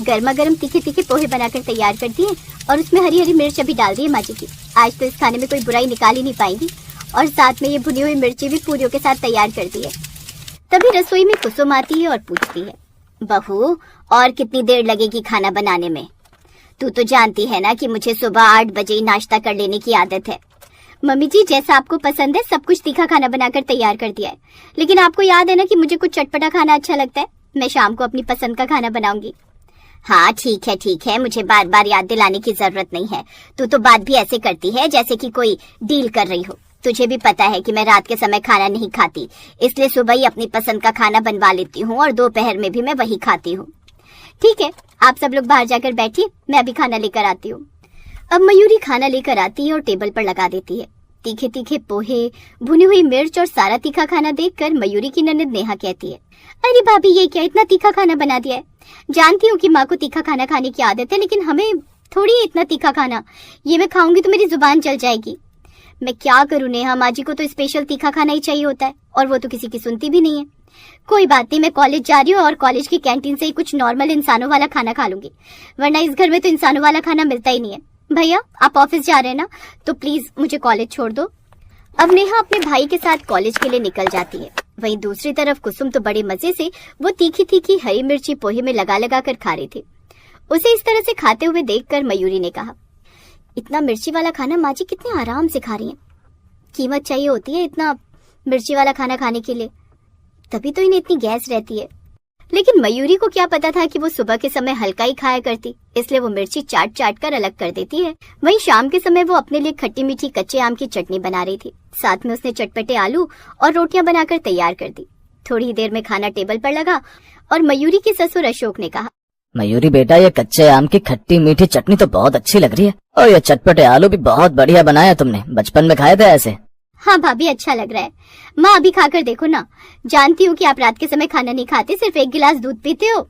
गर्मा गर्म तीखे तीखे पोहे बनाकर तैयार कर दिए और उसमें हरी हरी मिर्च अभी डाल दी है माँ जी की। आज तो इस खाने में कोई बुराई निकाल ही नहीं पाएंगी। और साथ में ये भुनी हुई मिर्ची भी पूरियों के साथ तैयार कर दी है। तभी रसोई में कुसुम आती है और पूछती है, बहू और कितनी देर लगेगी खाना बनाने में? तू तो जानती है ना कि मुझे सुबह 8 बजे ही नाश्ता कर लेने की आदत है। मम्मी जी, जैसा आपको पसंद है सब कुछ तीखा खाना बनाकर तैयार कर दिया है, लेकिन आपको याद है ना कि मुझे कुछ चटपटा खाना अच्छा लगता है। मैं शाम को अपनी पसंद का खाना बनाऊंगी। हाँ ठीक है, मुझे बार बार याद दिलाने की जरूरत नहीं है। तू तो बात भी ऐसे करती है जैसे कि कोई डील कर रही हो। तुझे भी पता है कि मैं रात के समय खाना नहीं खाती, इसलिए सुबह ही अपनी पसंद का खाना बनवा लेती हूँ और दोपहर में भी मैं वही खाती हूँ। ठीक है, आप सब लोग बाहर जाकर बैठिए, मैं अभी खाना लेकर आती हूँ। अब मयूरी खाना लेकर आती है और टेबल पर लगा देती है। तीखे तीखे पोहे, भुनी हुई मिर्च और सारा तीखा खाना देखकर मयूरी की ननद नेहा कहती है, अरे भाभी ये क्या इतना तीखा खाना बना दिया है? जानती हूँ कि माँ को तीखा खाना खाने की आदत है, लेकिन हमें थोड़ी है इतना तीखा खाना। ये मैं खाऊंगी तो मेरी जुबान जल जाएगी। मैं क्या करूँ नेहा, माँ जी को तो स्पेशल तीखा खाना ही चाहिए होता है और वो तो किसी की सुनती भी नहीं है। कोई बात नहीं, मैं कॉलेज जा रही हूँ और कॉलेज की कैंटीन से ही कुछ नॉर्मल इंसानों वाला खाना खा लूंगी, वरना इस घर में तो इंसानों वाला खाना मिलता ही नहीं है। भैया आप ऑफिस जा रहे हैं ना, तो प्लीज मुझे कॉलेज छोड़ दो। अब नेहा अपने भाई के साथ कॉलेज के लिए निकल जाती है। वहीं दूसरी तरफ कुसुम तो बड़े मजे से वो तीखी तीखी हरी मिर्ची पोहे में लगा लगा कर खा रही थी। उसे इस तरह से खाते हुए देखकर मयूरी ने कहा, इतना मिर्ची वाला खाना माँ जी कितने आराम से खा रही हैं। कीमत चाहिए होती है इतना मिर्ची वाला खाना खाने के लिए, तभी तो इन्हें इतनी गैस रहती है। लेकिन मयूरी को क्या पता था कि वो सुबह के समय हल्का ही खाया करती, इसलिए वो मिर्ची चाट चाट कर अलग कर देती है। वहीं शाम के समय वो अपने लिए खट्टी मीठी कच्चे आम की चटनी बना रही थी। साथ में उसने चटपटे आलू और रोटियां बनाकर तैयार कर दी। थोड़ी ही देर में खाना टेबल पर लगा और मयूरी के ससुर अशोक ने कहा, मयूरी बेटा, ये कच्चे आम की खट्टी मीठी चटनी तो बहुत अच्छी लग रही है और ये चटपटे आलू भी बहुत बढ़िया बनाया तुमने। बचपन में खाए थे ऐसे? हाँ भाभी, अच्छा लग रहा है। माँ अभी खाकर देखो ना। जानती हूँ कि आप रात के समय खाना नहीं खाते, सिर्फ 1 गिलास दूध पीते हो,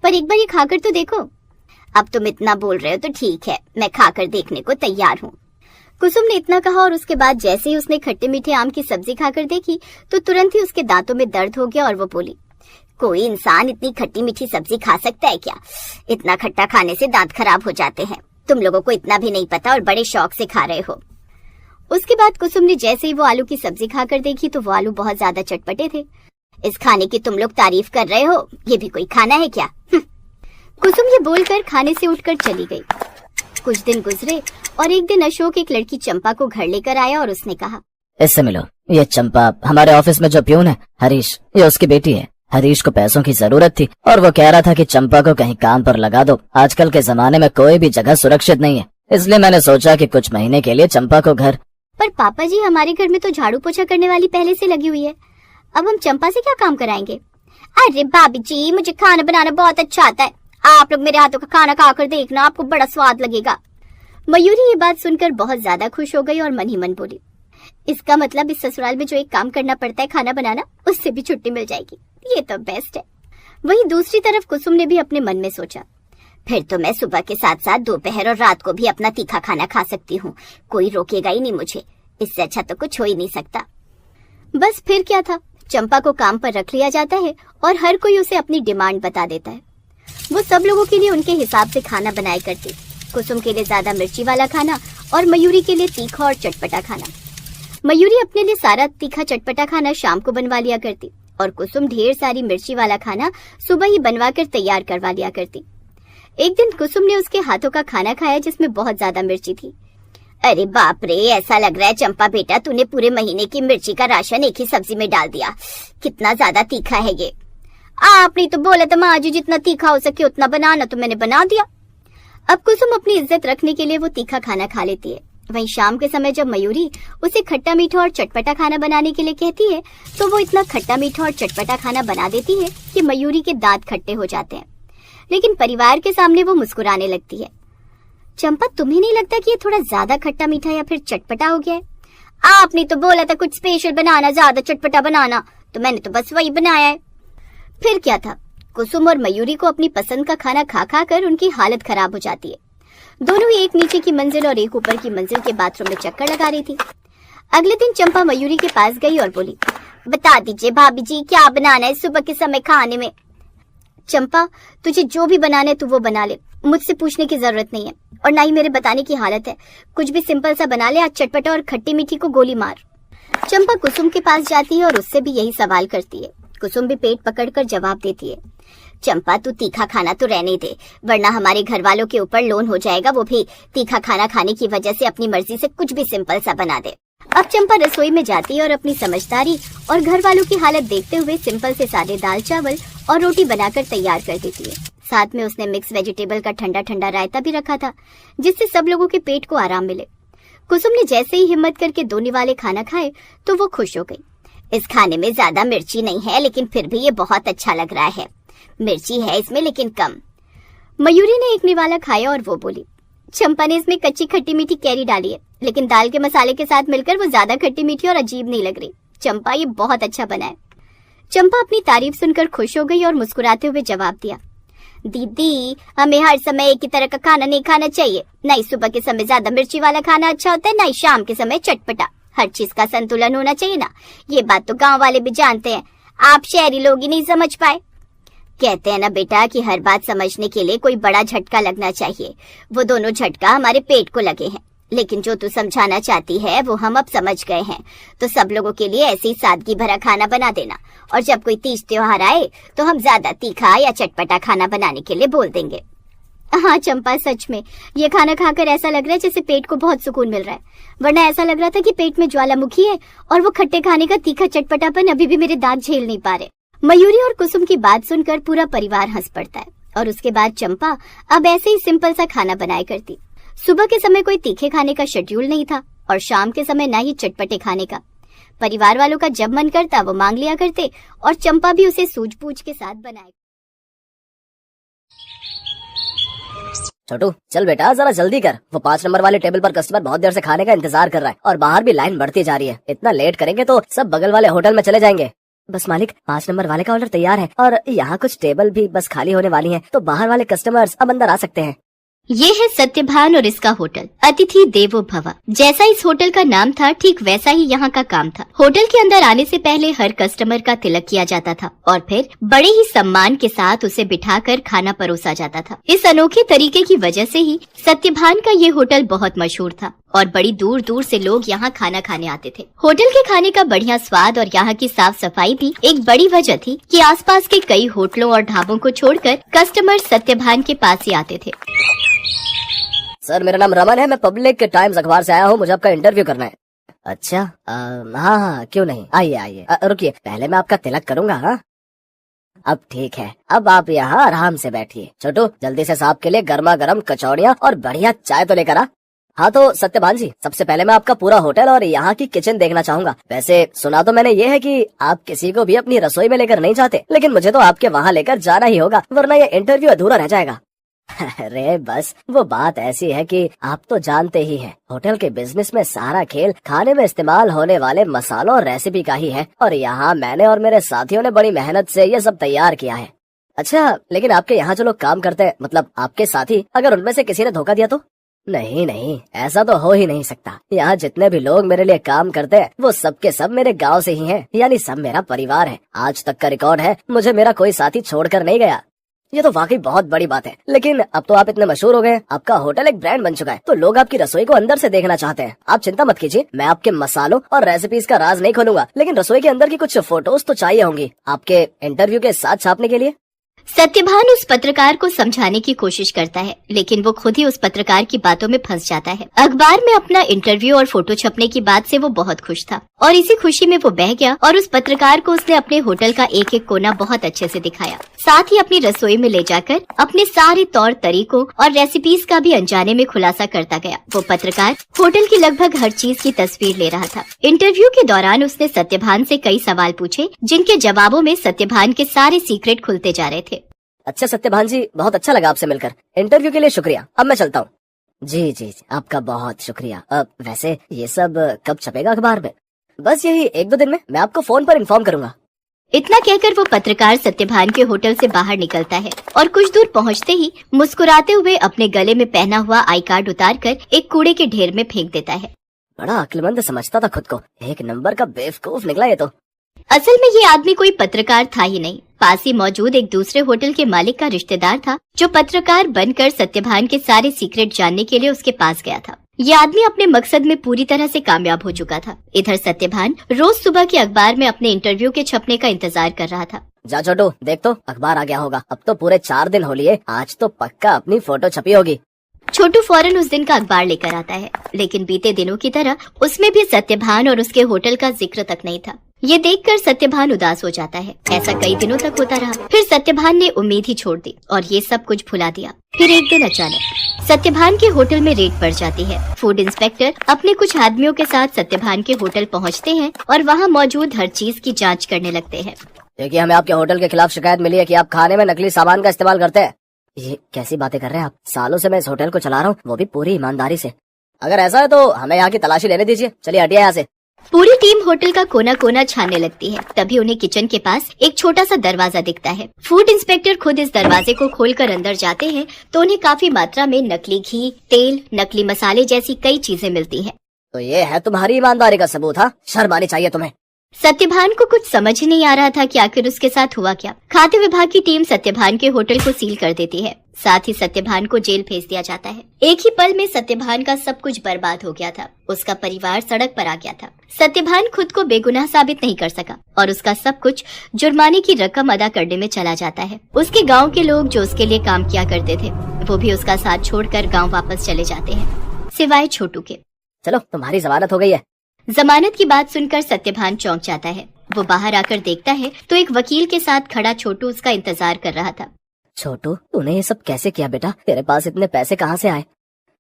पर एक बार ये खाकर तो देखो। अब तुम इतना बोल रहे हो तो ठीक है, मैं खाकर देखने को तैयार हूँ। कुसुम ने इतना कहा और उसके बाद जैसे ही उसने खट्टे मीठे आम की सब्जी खाकर देखी तो तुरंत ही उसके दांतों में दर्द हो गया और वो बोली, कोई इंसान इतनी खट्टी मीठी सब्जी खा सकता है क्या? इतना खट्टा खाने से दांत खराब हो जाते हैं। तुम लोगों को इतना भी नहीं पता और बड़े शौक से खा रहे हो। उसके बाद कुसुम ने जैसे ही वो आलू की सब्जी खाकर देखी तो वो आलू बहुत ज्यादा चटपटे थे। इस खाने की तुम लोग तारीफ कर रहे हो, ये भी कोई खाना है क्या? कुसुम ये बोलकर खाने से उठकर चली गई। कुछ दिन गुजरे और एक दिन अशोक एक लड़की चंपा को घर लेकर आया और उसने कहा, इससे मिलो, ये चंपा हमारे ऑफिस में जो प्यून है हरीश, ये उसकी बेटी है। हरीश को पैसों की जरूरत थी और वो कह रहा था कि चंपा को कहीं काम पर लगा दो। आजकल के जमाने में कोई भी जगह सुरक्षित नहीं है, इसलिए मैंने सोचा कि कुछ महीने के लिए चंपा को घर। पर पापा जी, हमारे घर में तो झाड़ू पोछा करने वाली पहले से लगी हुई है, अब हम चंपा से क्या काम कराएंगे? अरे भाभी जी, मुझे खाना बनाना बहुत अच्छा आता है, आप लोग मेरे हाथों का खाना खाकर देखना, आपको बड़ा स्वाद लगेगा। मयूरी ये बात सुनकर बहुत ज्यादा खुश हो गई और मन ही मन बोली, इसका मतलब इस ससुराल में जो एक काम करना पड़ता है खाना बनाना, उससे भी छुट्टी मिल जाएगी, ये तो बेस्ट है। वहीं दूसरी तरफ कुसुम ने भी अपने मन में सोचा, फिर तो मैं सुबह के साथ साथ दोपहर और रात को भी अपना तीखा खाना खा सकती हूँ, कोई रोकेगा ही नहीं मुझे, इससे अच्छा तो कुछ हो ही नहीं सकता। बस फिर क्या था, चंपा को काम पर रख लिया जाता है और हर कोई उसे अपनी डिमांड बता देता है। वो सब लोगों के लिए उनके हिसाब से खाना बनाया करती, कुसुम के लिए ज्यादा मिर्ची वाला खाना और मयूरी के लिए तीखा और चटपटा खाना। मयूरी अपने लिए सारा तीखा चटपटा खाना शाम को बनवा लिया करती और कुसुम ढेर सारी मिर्ची वाला खाना सुबह ही बनवा कर तैयार करवा लिया करती। एक दिन कुसुम ने उसके हाथों का खाना खाया जिसमें बहुत ज्यादा मिर्ची थी। अरे बाप रे, ऐसा लग रहा है चंपा बेटा तूने पूरे महीने की मिर्ची का राशन एक ही सब्जी में डाल दिया, कितना ज्यादा तीखा है ये। आपने तो बोला था माँ जी जितना तीखा हो सके उतना बनाना, तो मैंने बना दिया। अब कुसुम अपनी इज्जत रखने के लिए वो तीखा खाना खा लेती है। वहीं शाम के समय जब मयूरी उसे खट्टा मीठा और चटपटा खाना बनाने के लिए कहती है तो वो इतना खट्टा मीठा और चटपटा खाना बना देती है कि मयूरी के दांत खट्टे हो जाते हैं, लेकिन परिवार के सामने वो मुस्कुराने लगती है। चंपा, तुम्हें नहीं लगता कि ये थोड़ा ज्यादा खट्टा मीठा या फिर चटपटा हो गया है? आपने तो बोला था कुछ स्पेशल बनाना, ज्यादा चटपटा बनाना, तो मैंने तो बस वही बनाया है। फिर क्या था, कुसुम और मयूरी को अपनी पसंद का खाना खा खा कर उनकी हालत खराब हो जाती है। दोनों ही एक नीचे की मंजिल और एक ऊपर की मंजिल के बाथरूम में चक्कर लगा रही थी। अगले दिन चंपा मयूरी के पास गई और बोली, बता दीजिए भाभी जी क्या बनाना है सुबह के समय खाने में? चंपा, तुझे जो भी बनाना है तू वो बना ले, मुझसे पूछने की जरूरत नहीं है और ना ही मेरे बताने की हालत है। कुछ भी सिंपल सा बना ले, आज चटपटा और खट्टी मीठी को गोली मार। चंपा कुसुम के पास जाती है और उससे भी यही सवाल करती है। कुसुम भी पेट पकड़कर जवाब देती है, चंपा तू तीखा खाना तो रहने दे, वरना हमारे घर वालों के ऊपर लोन हो जाएगा, वो भी तीखा खाना खाने की वजह से अपनी मर्जी से कुछ भी सिंपल सा बना दे। अब चंपा रसोई में जाती है और अपनी समझदारी और घर वालों की हालत देखते हुए सिंपल से सादे दाल चावल और रोटी बनाकर तैयार कर देती है। साथ में उसने मिक्स वेजिटेबल का ठंडा ठंडा रायता भी रखा था, जिससे सब लोगों के पेट को आराम मिले। कुसुम ने जैसे ही हिम्मत करके 2 निवाले खाना खाए तो वो खुश हो गई। इस खाने में ज्यादा मिर्ची नहीं है, लेकिन फिर भी ये बहुत अच्छा लग रहा है। मिर्ची है इसमें लेकिन कम। मयूरी ने 1 निवाला खाया और वो बोली, चंपा ने इसमें कच्ची खट्टी मीठी कैरी डाली है, लेकिन दाल के मसाले के साथ मिलकर वो ज्यादा खट्टी मीठी और अजीब नहीं लग रही। चंपा, ये बहुत अच्छा बना है। चंपा अपनी तारीफ सुनकर खुश हो गई और मुस्कुराते हुए जवाब दिया, दीदी हमें हर समय एक ही तरह का खाना नहीं खाना चाहिए। नहीं सुबह के समय ज्यादा मिर्ची वाला खाना अच्छा होता है, नहीं शाम के समय चटपटा। हर चीज का संतुलन होना चाहिए ना। ये बात तो गांव वाले भी जानते हैं, आप शहरी लोग ही नहीं समझ पाए। कहते हैं ना बेटा कि हर बात समझने के लिए कोई बड़ा झटका लगना चाहिए। वो दोनों झटका हमारे पेट को लगे हैं, लेकिन जो तू समझाना चाहती है वो हम अब समझ गए हैं। तो सब लोगों के लिए ऐसे ही सादगी भरा खाना बना देना, और जब कोई तीज त्योहार आए तो हम ज्यादा तीखा या चटपटा खाना बनाने के लिए बोल देंगे। हाँ चंपा, सच में ये खाना खाकर ऐसा लग रहा है जैसे पेट को बहुत सुकून मिल रहा है, वरना ऐसा लग रहा था कि पेट में ज्वालामुखी है और वो खट्टे खाने का तीखा चटपटापन अभी भी मेरे दांत झेल नहीं पा रहे। मयूरी और कुसुम की बात सुनकर पूरा परिवार हंस पड़ता है और उसके बाद चंपा अब ऐसे ही सिंपल सा खाना बनाया करती। सुबह के समय कोई तीखे खाने का शेड्यूल नहीं था और शाम के समय ना ही चटपटे खाने का। परिवार वालों का जब मन करता वो मांग लिया करते और चंपा भी उसे सूझबूझ के साथ बनाए। छोटू चल बेटा जरा जल्दी कर, वो 5 नंबर वाले टेबल पर कस्टमर बहुत देर से खाने का इंतजार कर रहा है और बाहर भी लाइन बढ़ती जा रही है। इतना लेट करेंगे तो सब बगल वाले होटल में चले जाएंगे। बस मालिक, 5 नंबर वाले का ऑर्डर तैयार है और यहाँ कुछ टेबल भी बस खाली होने वाली हैं, तो बाहर वाले कस्टमर्स अब अंदर आ सकते हैं। ये है सत्यभान और इसका होटल अतिथि देवो भव। जैसा इस होटल का नाम था ठीक वैसा ही यहाँ का काम था। होटल के अंदर आने से पहले हर कस्टमर का तिलक किया जाता था और फिर बड़े ही सम्मान के साथ उसे बिठाकर खाना परोसा जाता था। इस अनोखे तरीके की वजह से ही सत्यभान का ये होटल बहुत मशहूर था और बड़ी दूर दूर से लोग यहाँ खाना खाने आते थे। होटल के खाने का बढ़िया स्वाद और यहाँ की साफ सफाई भी एक बड़ी वजह थी कि आसपास के कई होटलों और ढाबों को छोड़कर कस्टमर सत्यभान के पास ही आते थे। सर मेरा नाम रमन है, मैं पब्लिक टाइम्स अखबार से आया हूँ, मुझे आपका इंटरव्यू करना है। अच्छा हाँ हाँ क्यों नहीं, आइए आइए। रुकिए पहले मैं आपका तिलक करूंगा। हाँ अब ठीक है, अब आप यहाँ आराम से बैठिए। छोटू जल्दी से साहब के लिए गर्मा गर्म कचौड़ियाँ और बढ़िया चाय तो लेकर आ। हाँ तो सत्यभान जी, सबसे पहले मैं आपका पूरा होटल और यहाँ की किचन देखना चाहूंगा। वैसे सुना तो मैंने ये है कि आप किसी को भी अपनी रसोई में लेकर नहीं जाते, लेकिन मुझे तो आपके वहाँ लेकर जाना ही होगा, वरना ये इंटरव्यू अधूरा रह जाएगा। अरे बस वो बात ऐसी है कि आप तो जानते ही हैं, होटल के बिजनेस में सारा खेल खाने में इस्तेमाल होने वाले मसालों और रेसिपी का ही है, और यहाँ मैंने और मेरे साथियों ने बड़ी मेहनत से ये सब तैयार किया है। अच्छा लेकिन आपके यहाँ जो लोग काम करते हैं, मतलब आपके साथी, अगर उनमें से किसी ने धोखा दिया तो? नहीं नहीं, ऐसा तो हो ही नहीं सकता। यहाँ जितने भी लोग मेरे लिए काम करते हैं वो सब के सब मेरे गाँव से ही हैं, यानी सब मेरा परिवार है। आज तक का रिकॉर्ड है, मुझे मेरा कोई साथी छोड़कर नहीं गया। ये तो वाकई बहुत बड़ी बात है। लेकिन अब तो आप इतने मशहूर हो गए, आपका होटल एक ब्रांड बन चुका है, तो लोग आपकी रसोई को अंदर से देखना चाहते हैं। आप चिंता मत कीजिए, मैं आपके मसालों और रेसिपीज का राज नहीं खोलूंगा, लेकिन रसोई के अंदर की कुछ फोटोज तो चाहिए होंगी आपके इंटरव्यू के साथ छापने के लिए। सत्यभान उस पत्रकार को समझाने की कोशिश करता है, लेकिन वो खुद ही उस पत्रकार की बातों में फंस जाता है। अखबार में अपना इंटरव्यू और फोटो छपने की बात से वो बहुत खुश था और इसी खुशी में वो बह गया और उस पत्रकार को उसने अपने होटल का एक एक कोना बहुत अच्छे से दिखाया। साथ ही अपनी रसोई में ले जाकर अपने सारे तौर तरीकों और रेसिपीज का भी अनजाने में खुलासा करता गया। वो पत्रकार होटल की लगभग हर चीज की तस्वीर ले रहा था। इंटरव्यू के दौरान उसने सत्यभान से कई सवाल पूछे, जिनके जवाबों में सत्यभान के सारे सीक्रेट खुलते जा रहे थे। अच्छा सत्यभान जी, बहुत अच्छा लगा आपसे मिलकर। इंटरव्यू के लिए शुक्रिया, अब मैं चलता हूँ। जी जी आपका बहुत शुक्रिया। अब वैसे ये सब कब छपेगा अखबार में? बस यही 1-2 दिन में, मैं आपको फोन पर इन्फॉर्म करूंगा। इतना कहकर वो पत्रकार सत्यभान के होटल से बाहर निकलता है और कुछ दूर पहुंचते ही मुस्कुराते हुए अपने गले में पहना हुआ आई कार्ड उतारकर एक कूड़े के ढेर में फेंक देता है। बड़ा अक्लमंद समझता था खुद को, एक नंबर का बेवकूफ निकला ये तो। असल में ये आदमी कोई पत्रकार था ही नहीं, पास ही मौजूद एक दूसरे होटल के मालिक का रिश्तेदार था, जो पत्रकार बनकर सत्यभान के सारे सीक्रेट जानने के लिए उसके पास गया था। ये आदमी अपने मकसद में पूरी तरह से कामयाब हो चुका था। इधर सत्यभान रोज सुबह के अखबार में अपने इंटरव्यू के छपने का इंतजार कर रहा था। जा छोटू, देख तो अखबार आ गया होगा। अब तो पूरे 4 दिन हो लिए, आज तो पक्का अपनी फोटो छपी होगी। छोटू फौरन उस दिन का अखबार लेकर आता है, लेकिन बीते दिनों की तरह उसमें भी सत्यभान और उसके होटल का जिक्र तक नहीं था। ये देखकर सत्यभान उदास हो जाता है। ऐसा कई दिनों तक होता रहा। फिर सत्यभान ने उम्मीद ही छोड़ दी और ये सब कुछ भुला दिया। फिर एक दिन अचानक सत्यभान के होटल में रेड पड़ जाती है। फूड इंस्पेक्टर अपने कुछ आदमियों के साथ सत्यभान के होटल पहुंचते हैं और वहां मौजूद हर चीज की जांच करने लगते हैं। देखिए, हमें आपके होटल के खिलाफ शिकायत मिली है कि आप खाने में नकली सामान का इस्तेमाल करते हैं। ये कैसी बातें कर रहे हैं आप? सालों से मैं इस होटल को चला रहा हूँ, वो भी पूरी ईमानदारी से। अगर ऐसा है तो हमें यहाँ की तलाशी लेने दीजिए। चलिए हटिए यहाँ से। पूरी टीम होटल का कोना कोना छानने लगती है। तभी उन्हें किचन के पास एक छोटा सा दरवाजा दिखता है। फूड इंस्पेक्टर खुद इस दरवाजे को खोलकर अंदर जाते हैं तो उन्हें काफी मात्रा में नकली घी, तेल, नकली मसाले जैसी कई चीजें मिलती हैं। तो ये है तुम्हारी ईमानदारी का सबूत? हाँ, शर्म आनी चाहिए तुम्हें। सत्यभान को कुछ समझ ही नहीं आ रहा था कि आखिर उसके साथ हुआ क्या। खाद्य विभाग की टीम सत्यभान के होटल को सील कर देती है। साथ ही सत्यभान को जेल भेज दिया जाता है। एक ही पल में सत्यभान का सब कुछ बर्बाद हो गया था। उसका परिवार सड़क पर आ गया था। सत्यभान खुद को बेगुनाह साबित नहीं कर सका और उसका सब कुछ जुर्माने की रकम अदा करने में चला जाता है। उसके गांव के लोग जो उसके लिए काम किया करते थे, वो भी उसका साथ छोड़कर गांव वापस चले जाते हैं, सिवाय छोटू के। चलो, तुम्हारी जमानत हो गई है। जमानत की बात सुनकर सत्यभान चौंक जाता है। वो बाहर आकर देखता है तो एक वकील के साथ खड़ा छोटू उसका इंतजार कर रहा था। छोटू, तूने ये सब कैसे किया बेटा? तेरे पास इतने पैसे कहाँ से आए?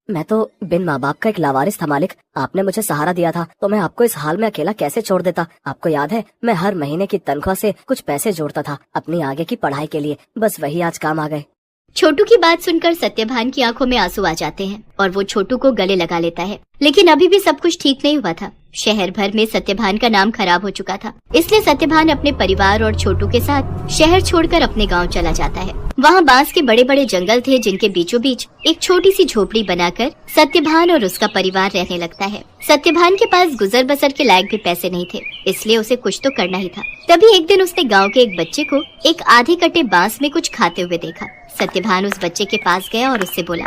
मैं तो बिन माँ बाप का एक लावारिस था मालिक। आपने मुझे सहारा दिया था तो मैं आपको इस हाल में अकेला कैसे छोड़ देता? आपको याद है, मैं हर महीने की तनख्वाह से कुछ पैसे जोड़ता था अपनी आगे की पढ़ाई के लिए। बस वही आज काम आ गए। छोटू की बात सुनकर सत्यभान की आंखों में आंसू आ जाते हैं और वो छोटू को गले लगा लेता है। लेकिन अभी भी सब कुछ ठीक नहीं हुआ था। शहर भर में सत्यभान का नाम खराब हो चुका था। इसलिए सत्यभान अपने परिवार और छोटू के साथ शहर छोड़कर अपने गांव चला जाता है। वहां बांस के बड़े बड़े जंगल थे, जिनके बीचों बीच एक छोटी सी झोपड़ी बनाकर सत्यभान और उसका परिवार रहने लगता है। सत्यभान के पास गुजर बसर के लायक भी पैसे नहीं थे, इसलिए उसे कुछ तो करना ही था। तभी एक दिन उसने गाँव के एक बच्चे को एक आधे कटे बांस में कुछ खाते हुए देखा। सत्यभान उस बच्चे के पास गया और उससे बोला,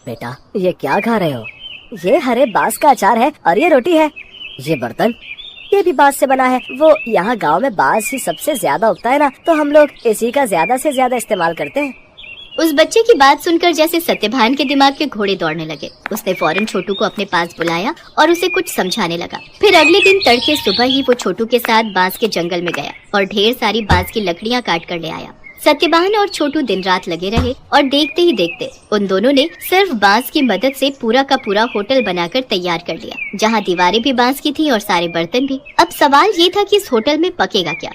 बेटा, ये क्या खा रहे हो? ये हरे बांस का अचार है और ये रोटी है। ये बर्तन, ये भी बांस से बना है। वो यहाँ गांव में बांस ही सबसे ज्यादा उगता है ना, तो हम लोग इसी का ज्यादा से ज्यादा इस्तेमाल करते हैं। उस बच्चे की बात सुनकर जैसे सत्यभान के दिमाग के घोड़े दौड़ने लगे। उसने फौरन छोटू को अपने पास बुलाया और उसे कुछ समझाने लगा। फिर अगले दिन तड़के सुबह ही वो छोटू के साथ बांस के जंगल में गया और ढेर सारी बांस की लकड़ियाँ काट कर ले आया। सत्यभान और छोटू दिन रात लगे रहे और देखते ही देखते उन दोनों ने सिर्फ बांस की मदद से पूरा का पूरा होटल बनाकर तैयार कर लिया, जहां दीवारें भी बांस की थी और सारे बर्तन भी। अब सवाल ये था कि इस होटल में पकेगा क्या?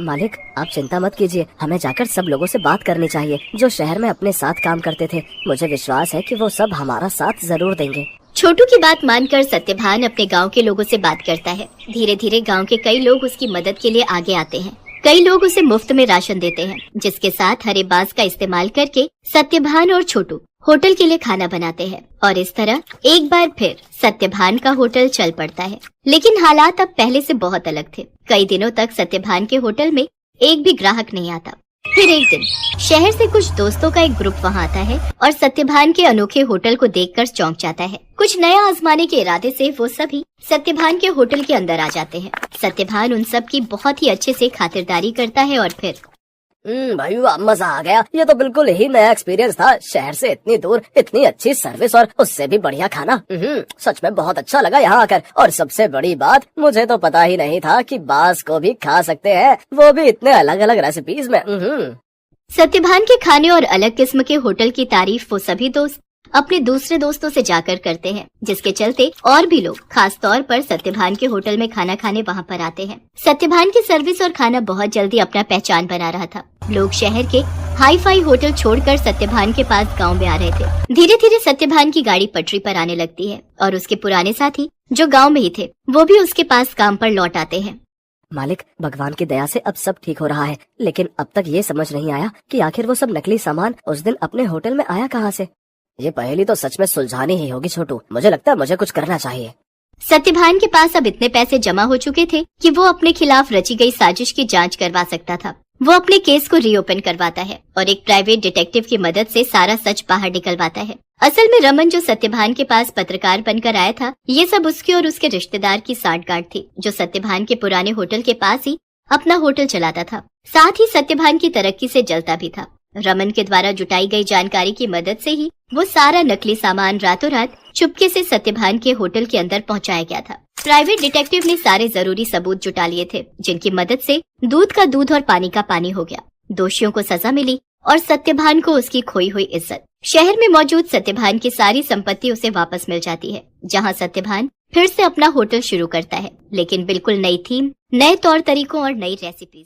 मालिक, आप चिंता मत कीजिए, हमें जाकर सब लोगों से बात करनी चाहिए जो शहर में अपने साथ काम करते थे। मुझे विश्वास है कि वो सब हमारा साथ जरूर देंगे। छोटू की बात मानकर सत्यभान अपने गाँव के लोगों से बात करता है। धीरे धीरे गाँव के कई लोग उसकी मदद के लिए आगे आते हैं। कई लोग उसे मुफ्त में राशन देते हैं, जिसके साथ हरे बांस का इस्तेमाल करके सत्यभान और छोटू होटल के लिए खाना बनाते हैं। और इस तरह एक बार फिर सत्यभान का होटल चल पड़ता है। लेकिन हालात अब पहले से बहुत अलग थे। कई दिनों तक सत्यभान के होटल में एक भी ग्राहक नहीं आता। फिर एक दिन शहर से कुछ दोस्तों का एक ग्रुप वहां आता है और सत्यभान के अनोखे होटल को देखकर चौंक जाता है। कुछ नया आजमाने के इरादे से वो सभी सत्यभान के होटल के अंदर आ जाते हैं। सत्यभान उन सब की बहुत ही अच्छे से खातिरदारी करता है और फिर भाई वाह, मजा आ गया। ये तो बिल्कुल ही नया एक्सपीरियंस था। शहर से इतनी दूर इतनी अच्छी सर्विस और उससे भी बढ़िया खाना। सच में बहुत अच्छा लगा यहाँ आकर। और सबसे बड़ी बात, मुझे तो पता ही नहीं था कि बांस को भी खा सकते हैं, वो भी इतने अलग अलग रेसिपीज में। सत्यभान के खाने और अलग किस्म के होटल की तारीफ वो सभी दोस्त अपने दूसरे दोस्तों से जाकर करते हैं, जिसके चलते और भी लोग खास तौर पर सत्यभान के होटल में खाना खाने वहां पर आते हैं। सत्यभान की सर्विस और खाना बहुत जल्दी अपना पहचान बना रहा था। लोग शहर के हाई फाई होटल छोड़कर सत्यभान के पास गांव में आ रहे थे। धीरे धीरे सत्यभान की गाड़ी पटरी पर आने लगती है और उसके पुराने साथी जो गाँव में ही थे, वो भी उसके पास काम पर लौट आते हैं। मालिक, भगवान की दया से अब सब ठीक हो रहा है, लेकिन अब तक ये समझ नहीं आया कि आखिर वो सब नकली सामान उस दिन अपने होटल में आया कहाँ से। ये पहेली तो सच में सुलझानी ही होगी छोटू। मुझे लगता है मुझे कुछ करना चाहिए। सत्यभान के पास अब इतने पैसे जमा हो चुके थे कि वो अपने खिलाफ रची गई साजिश की जांच करवा सकता था। वो अपने केस को रीओपन करवाता है और एक प्राइवेट डिटेक्टिव की मदद से सारा सच बाहर निकलवाता है। असल में रमन जो सत्यभान के पास पत्रकार बनकर आया था, ये सब उसके और उसके रिश्तेदार की सांठगांठ थी, जो सत्यभान के पुराने होटल के पास ही अपना होटल चलाता था। साथ ही सत्यभान की तरक्की से जलता भी था। रमन के द्वारा जुटाई गई जानकारी की मदद से ही वो सारा नकली सामान रातों रात चुपके से सत्यभान के होटल के अंदर पहुंचाया गया था। प्राइवेट डिटेक्टिव ने सारे जरूरी सबूत जुटा लिए थे, जिनकी मदद से दूध का दूध और पानी का पानी हो गया। दोषियों को सजा मिली और सत्यभान को उसकी खोई हुई इज्जत। शहर में मौजूद सत्यभान की सारी संपत्ति उसे वापस मिल जाती है, जहां सत्यभान फिर से अपना होटल शुरू करता है, लेकिन बिल्कुल नई थीम, नए तौर तरीकों और नई रेसिपीज।